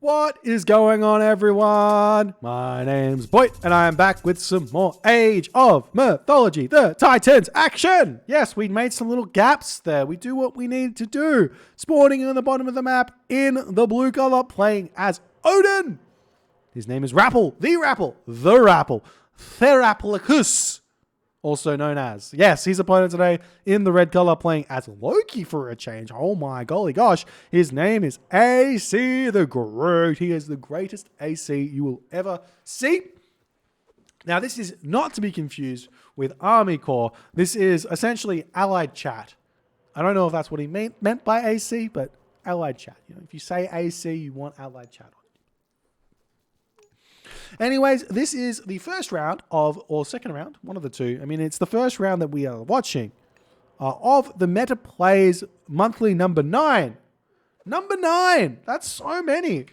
What is going on, everyone? My name's Boit, and I am back with some more Age of Mythology, the Titans action! Yes, we made some little gaps there. We do what we need to do. Spawning in the bottom of the map in the blue color, playing as Odin. His name is Rapl, the Rapl, Theraplicus, also known as. Yes, his opponent today in the red color, playing as Loki for a change. Oh my golly gosh. His name is AC the Great. He is the greatest AC you will ever see. Now, this is not to be confused with Army Corps. This is essentially allied chat. I don't know if that's what he meant by AC, but allied chat. You know, if you say AC, you want allied chat on. Anyways, this is the first round or second round, one of the two. I mean, it's the first round that we are watching of the Meta Plays monthly number 9. Number 9! That's so many.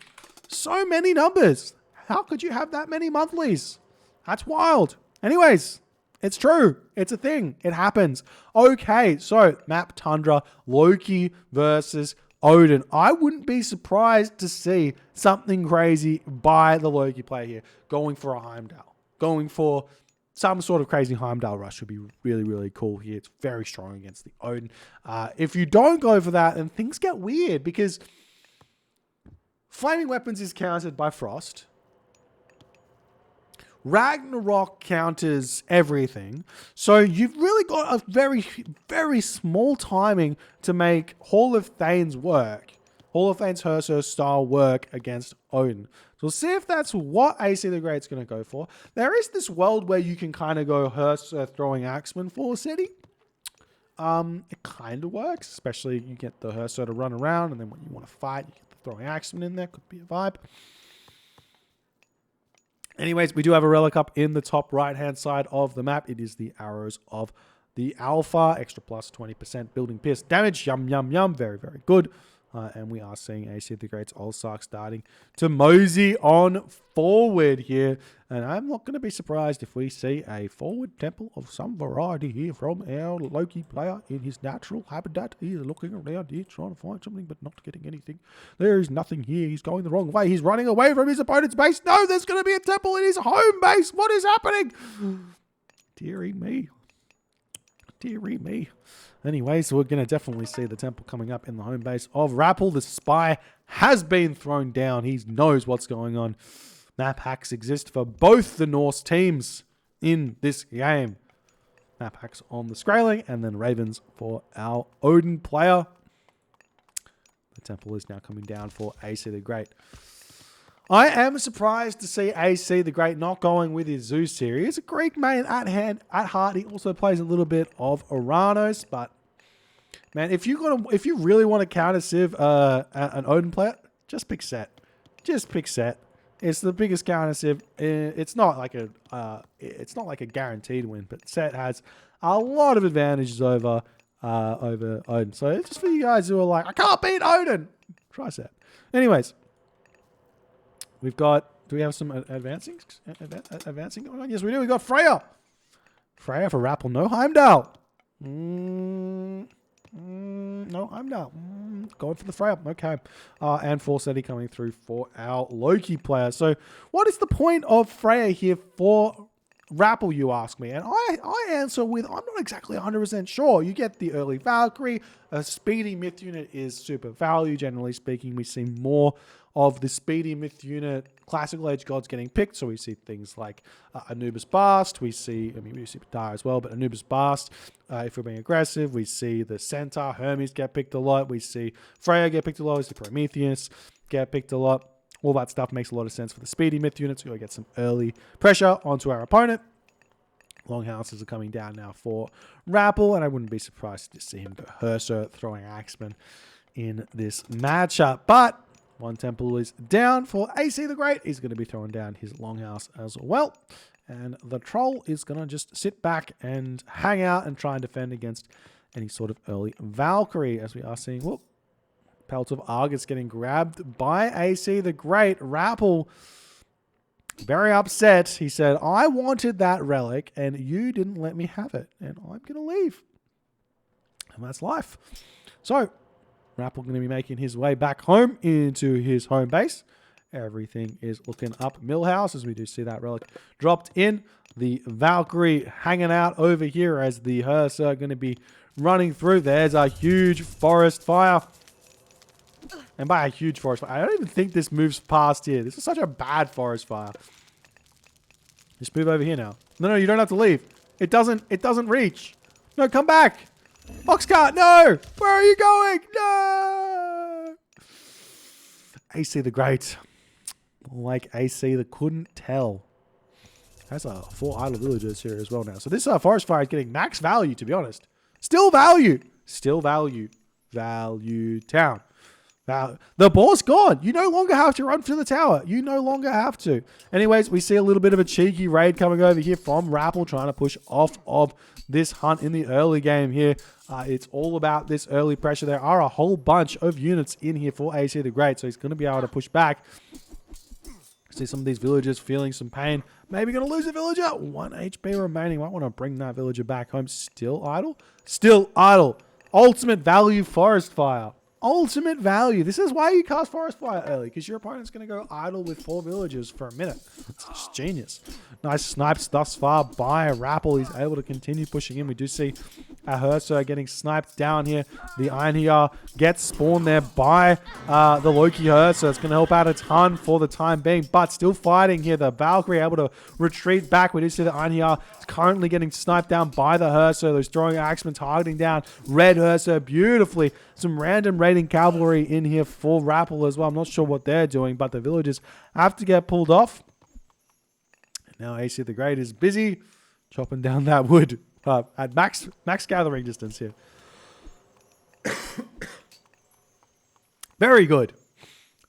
So many numbers. How could you have that many monthlies? That's wild. Anyways, it's true. It's a thing. It happens. Okay, so map Tundra, Loki versus Odin. I wouldn't be surprised to see something crazy by the Loki player here. Going for a Heimdall. Going for some sort of crazy Heimdall rush would be really, really cool here. It's very strong against the Odin. If you don't go for that, then things get weird because Flaming Weapons is countered by Frost. Ragnarok counters everything. So you've really got a very, very small timing to make Hall of Thane's work. Hall of Thane's Hersir style work against Odin. So we'll see if that's what AC the Great's going to go for. There is this world where you can kind of go Hersir throwing Axeman for City. It kind of works, especially you get the Hersir to run around, and then when you want to fight, you get the throwing Axeman in there. Could be a vibe. Anyways, we do have a relic up in the top right-hand side of the map. It is the Arrows of the Alpha. Extra plus 20% building pierce damage. Yum, yum, yum. Very, very good. And we are seeing AC the Great's Allsark starting to mosey on forward here. And I'm not going to be surprised if we see a forward temple of some variety here from our Loki player in his natural habitat. He is looking around here trying to find something but not getting anything. There is nothing here. He's going the wrong way. He's running away from his opponent's base. No, there's going to be a temple in his home base. What is happening? Dearie me. Dearie me. Anyways, we're going to definitely see the temple coming up in the home base of Rapl. The spy has been thrown down. He knows what's going on. Map hacks exist for both the Norse teams in this game. Map hacks on the Skraeling and then Ravens for our Odin player. The temple is now coming down for AC the Great. I am surprised to see AC the Great not going with his Zeus here. He's a Greek main at heart. He also plays a little bit of Uranus, but man, if you really want to counter Civ an Odin player, just pick Set. Just pick Set. It's the biggest counter Civ. It's not like a guaranteed win, but Set has a lot of advantages over Odin. So just for you guys who are like, I can't beat Odin, try Set. Anyways. We've got, do we have some advancing going on? Yes, we do. We got Freya. Freya for Rapl. No Heimdall. No Heimdall. Going for the Freya. Okay. And Forseti coming through for our Loki player. So what is the point of Freya here for Rapl, you ask me? And I answer with, I'm not exactly 100% sure. You get the early Valkyrie. A speedy myth unit is super value. Generally speaking, we see more of the speedy myth unit, classical age gods getting picked. So we see things like Anubis Bast. We see Ptah as well, but Anubis Bast, if we're being aggressive. We see the Centaur, Hermes get picked a lot. We see Freya get picked a lot. We see Prometheus get picked a lot. All that stuff makes a lot of sense for the speedy myth units. We'll get some early pressure onto our opponent. Longhouses are coming down now for Rapl, and I wouldn't be surprised to see him go Hersir throwing Axeman in this matchup. But one temple is down for AC the Great. He's going to be throwing down his Longhouse as well. And the Troll is going to just sit back and hang out and try and defend against any sort of early Valkyrie, as we are seeing. Whoop. Pelt of Argus getting grabbed by AC the Great. Rapl, very upset. He said, I wanted that relic and you didn't let me have it. And I'm going to leave. And that's life. So, Rapl going to be making his way back home into his home base. Everything is looking up Millhouse as we do see that relic dropped in. The Valkyrie hanging out over here as the hearse are going to be running through. There's a huge forest fire. And by a huge forest fire, I don't even think this moves past here. This is such a bad forest fire. Just move over here now. No, you don't have to leave. It doesn't reach. No, come back. Boxcart, no! Where are you going? No! AC the Great. Like AC the couldn't tell. That's 4 idle villagers here as well now. So this forest fire is getting max value, to be honest. Still value. Still value. Value town. The boar's gone. You no longer have to run for the tower. You no longer have to. Anyways, we see a little bit of a cheeky raid coming over here from Rapl, trying to push off of this hunt in the early game here. It's all about this early pressure. There are a whole bunch of units in here for AC the Great, so he's going to be able to push back. See some of these villagers feeling some pain. Maybe going to lose a villager. 1 HP remaining. Might want to bring that villager back home. Still idle? Still idle. Ultimate value forest fire. Ultimate value. This is why you cast Forest Fire early, because your opponent's going to go idle with 4 villagers for a minute. It's just genius. Nice snipes thus far by Rapl. He's able to continue pushing in. We do see a Herser getting sniped down here. The Einhjar gets spawned there by the Loki Herser. It's going to help out a ton for the time being, but still fighting here. The Valkyrie able to retreat back. We do see the Einhjar is currently getting sniped down by the Herser. Those throwing axemen targeting down Red Herser beautifully. Some random raiding cavalry in here for Rapl as well. I'm not sure what they're doing, but the villagers have to get pulled off. And now AC the Great is busy chopping down that wood at max gathering distance here. Very good.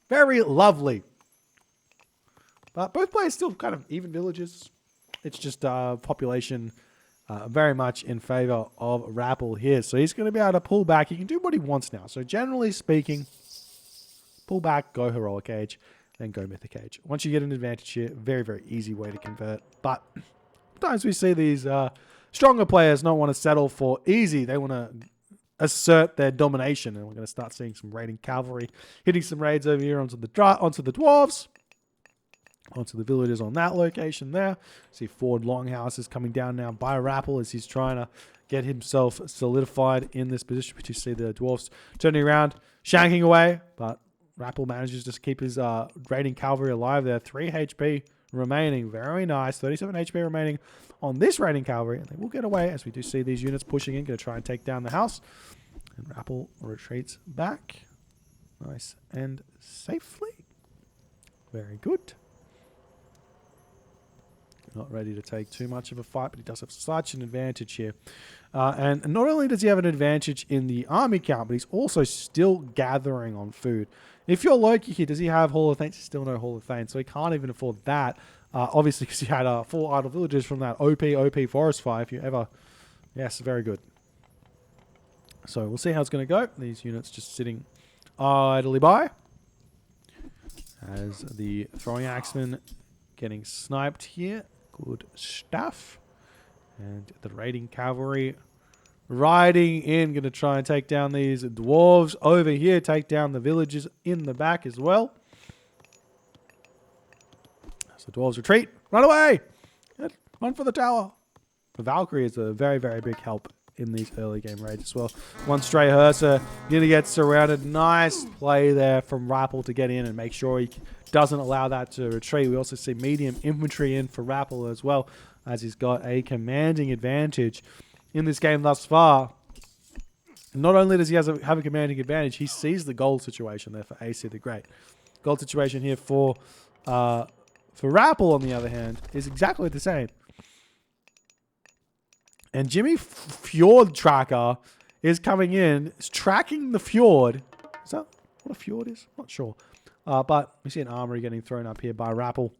Very lovely. But both players still kind of even villages. It's just population very much in favor of Rapl here. So he's going to be able to pull back. He can do what he wants now. So generally speaking, pull back, go Heroic Age, then go Mythic Age. Once you get an advantage here, very, very easy way to convert. But sometimes we see these stronger players not want to settle for easy. They want to assert their domination. And we're going to start seeing some raiding cavalry hitting some raids over here onto the dwarves. Onto the villagers on that location there. See Ford Longhouse is coming down now by Rapl as he's trying to get himself solidified in this position. We do see the dwarfs turning around, shanking away, but Rapl manages to keep his raiding cavalry alive there. 3 HP remaining. Very nice. 37 HP remaining on this raiding cavalry, and they will get away as we do see these units pushing in, going to try and take down the house. And Rapl retreats back. Nice and safely. Very good. Not ready to take too much of a fight, but he does have such an advantage here. And not only does he have an advantage in the army count, but he's also still gathering on food. If you're Loki here, does he have Hall of Thanes? Still no Hall of Thanes, so he can't even afford that. Obviously, because he had 4 idle villagers from that OP forest fire. If you ever... Yes, very good. So we'll see how it's going to go. These units just sitting idly by. As the throwing axemen getting sniped here. Good stuff. And the raiding cavalry riding in. Going to try and take down these dwarves over here. Take down the villagers in the back as well. So dwarves retreat. Run away! Run for the tower. The Valkyrie is a very, very big help in these early game raids as well. One stray Herser. Going to get surrounded. Nice play there from Rapl to get in and make sure he doesn't allow that to retreat. We also see medium infantry in for Rapl as well, as he's got a commanding advantage in this game thus far. Not only does he have a commanding advantage, he sees the gold situation there for AC the Great. Gold situation here for Rapl, on the other hand, is exactly the same. And Jimmy Fjord Tracker is coming in, is tracking the fjord. Is that what a fjord is? I'm not sure. But we see an armory getting thrown up here by Rapl.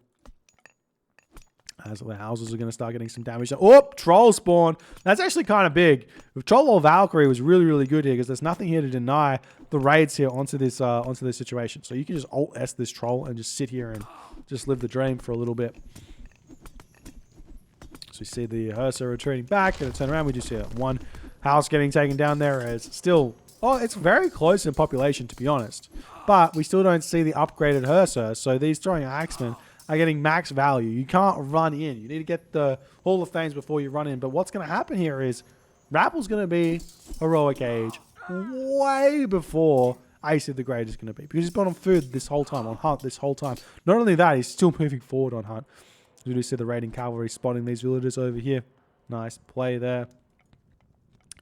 As the houses are going to start getting some damage. Oh, troll spawn. That's actually kind of big. With Troll or Valkyrie was really, really good here because there's nothing here to deny the raids here onto this situation. So you can just Alt-S this troll and just sit here and just live the dream for a little bit. So we see the Herser retreating back. Going to turn around. We just see one house getting taken down there as still Oh, it's very close in population, to be honest. But we still don't see the upgraded Herser, so these throwing axemen are getting max value. You can't run in. You need to get the Hall of Fames before you run in. But what's going to happen here is Rapl's going to be Heroic Age way before AC the Great is going to be. Because he's been on food this whole time, on hunt this whole time. Not only that, he's still moving forward on hunt. We do see the raiding cavalry spotting these villagers over here. Nice play there.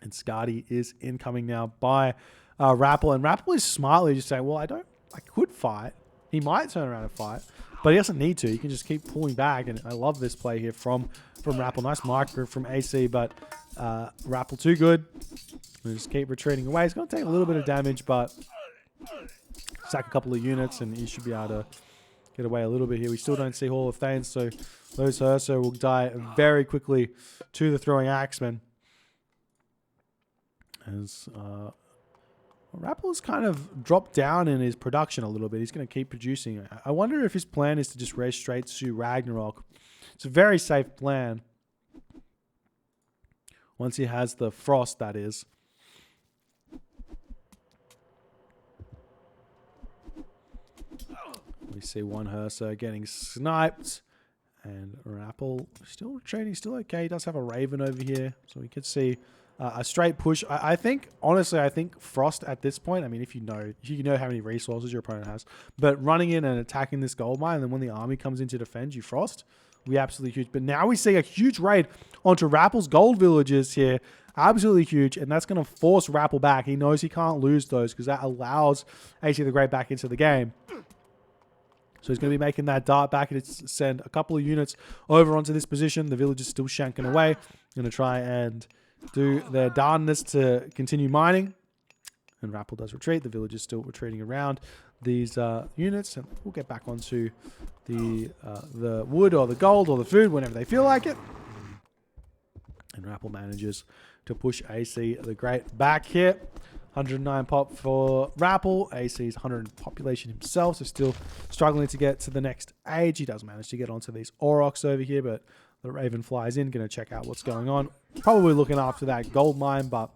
And Skadi is incoming now by Rapl. And Rapl is smartly just saying, well, I could fight. He might turn around and fight. But he doesn't need to. He can just keep pulling back. And I love this play here from Rapl. Nice micro from AC, but Rapl too good. We'll just keep retreating away. He's going to take a little bit of damage, but sack a couple of units and he should be able to get away a little bit here. We still don't see Hall of Thanes, so those Herser will die very quickly to the throwing axemen. As Rapl kind of dropped down in his production a little bit. He's going to keep producing. I wonder if his plan is to just race straight to Ragnarok. It's a very safe plan. Once he has the frost, that is. We see one Herser getting sniped. And Rapl still retreating, still okay. He does have a Raven over here. So we could see a straight push. I think, honestly, I think Frost at this point, I mean, if you know how many resources your opponent has, but running in and attacking this gold mine, and then when the army comes in to defend, you Frost, we absolutely huge. But now we see a huge raid onto Rapl's gold villages here. Absolutely huge, and that's going to force Rapl back. He knows he can't lose those because that allows AC the Great back into the game. So he's going to be making that dart back and send a couple of units over onto this position. The village is still shanking away. Going to try and do their darndest to continue mining. And Rapl does retreat. The village is still retreating around these units. And we'll get back onto the wood or the gold or the food whenever they feel like it. And Rapl manages to push AC the Great back here. 109 pop for Rapl. AC's 100 population himself, so still struggling to get to the next age. He does manage to get onto these Aurochs over here, but the Raven flies in, going to check out what's going on. Probably looking after that gold mine, but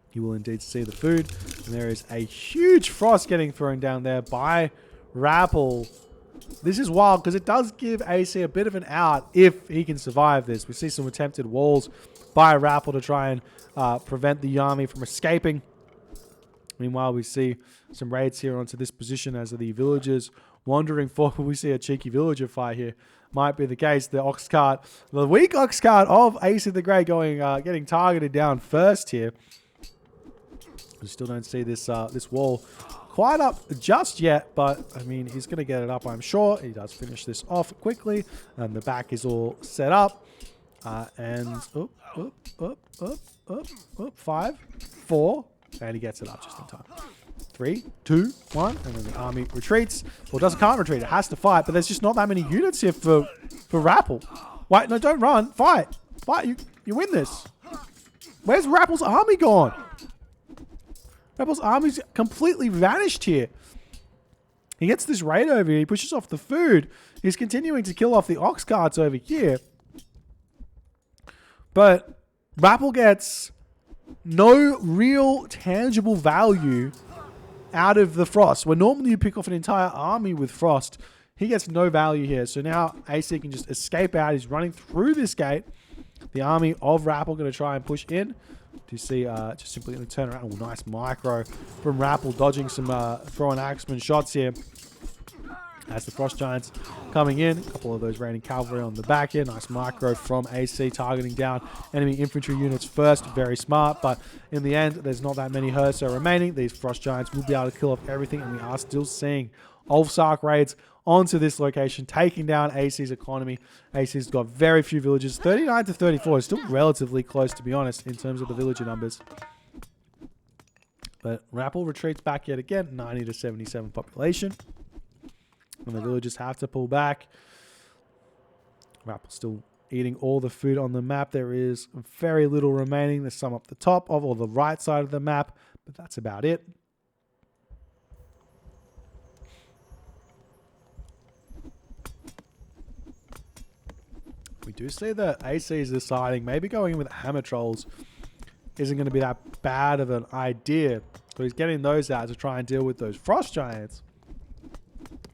he will indeed see the food. And there is a huge frost getting thrown down there by Rapl. This is wild because it does give AC a bit of an out if he can survive this. We see some attempted walls by Rapl to try and prevent the army from escaping. Meanwhile, we see some raids here onto this position as the villagers wandering forward. We see a cheeky villager fight here. Might be the case. The ox cart, the weak ox cart of AC the Great getting targeted down first here. We still don't see this this wall quite up just yet, but I mean, he's going to get it up, I'm sure. He does finish this off quickly, and the back is all set up. And up, 5, 4, and he gets it up just in time. 3, 2, 1, and then the army retreats. Well, can't retreat. It has to fight, but there's just not that many units here for Rapl. Wait, no, don't run. Fight. You win this. Where's Rapple's army gone? Rapple's army's completely vanished here. He gets this raid over here. He pushes off the food. He's continuing to kill off the ox carts over here. But Rapl gets no real tangible value out of the frost. Where normally you pick off an entire army with frost, he gets no value here. So now AC can just escape out. He's running through this gate. The army of Rapl going to try and push in. Do you see just simply going to turn around? Oh, nice micro from Rapl, dodging some throwing axeman shots here. As the Frost Giants coming in. A couple of those raiding cavalry on the back here. Nice micro from AC, targeting down enemy infantry units first. Very smart, but in the end, there's not that many Herser remaining. These Frost Giants will be able to kill off everything, and we are still seeing Ulfsark raids onto this location, taking down AC's economy. AC's got very few villages. 39 to 34 is still relatively close, to be honest, in terms of the villager numbers. But Rapl retreats back yet again. 90 to 77 population. And the villagers have to pull back. Rapl still eating all the food on the map. There is very little remaining. There's some up the top of or the right side of the map, but that's about it. We do see that AC is deciding maybe going with hammer trolls isn't going to be that bad of an idea. So he's getting those out to try and deal with those frost giants.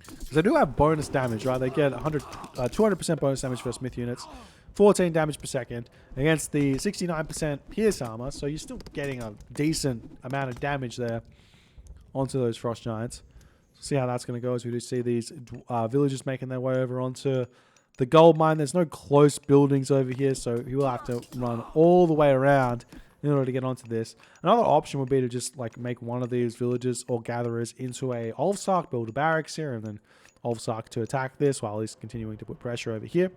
Because they do have bonus damage, right? They get 200% bonus damage for smith units, 14 damage per second against the 69% pierce armor. So you're still getting a decent amount of damage there onto those frost giants. See how that's going to go as we do see these villagers making their way over onto the gold mine. There's no close buildings over here, so he will have to run all the way around in order to get onto this. Another option would be to just like make one of these villagers or gatherers into a Ulfsark, build a barracks here, and then Ulfsark to attack this while he's continuing to put pressure over here.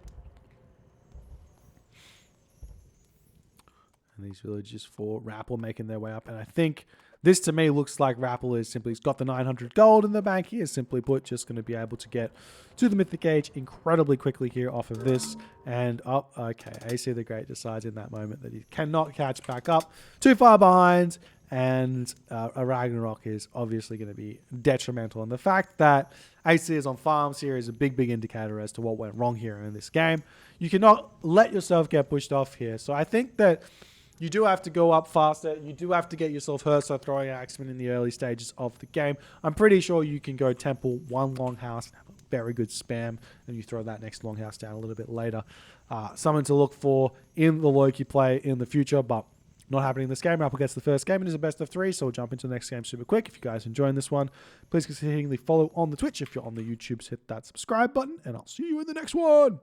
And these villagers for Rapl making their way up. And I think this to me looks like Rapl is simply, he's got the 900 gold in the bank. He is simply put just going to be able to get to the Mythic Age incredibly quickly here off of this. And okay, AC the Great decides in that moment that he cannot catch back up. Too far behind. And a Ragnarok is obviously going to be detrimental. And the fact that AC is on farms here is a big, big indicator as to what went wrong here in this game. You cannot let yourself get pushed off here. So I think that you do have to go up faster. You do have to get yourself hurt, so throwing Axeman in the early stages of the game. I'm pretty sure you can go Temple, one Longhouse, and have a very good spam, and you throw that next Longhouse down a little bit later. Something to look for in the Loki play in the future, but not happening in this game. Rapl gets the first game. It is a best of 3, so we'll jump into the next game super quick. If you guys are enjoying this one, please consider hitting the follow on the Twitch. If you're on the YouTubes, hit that subscribe button, and I'll see you in the next one.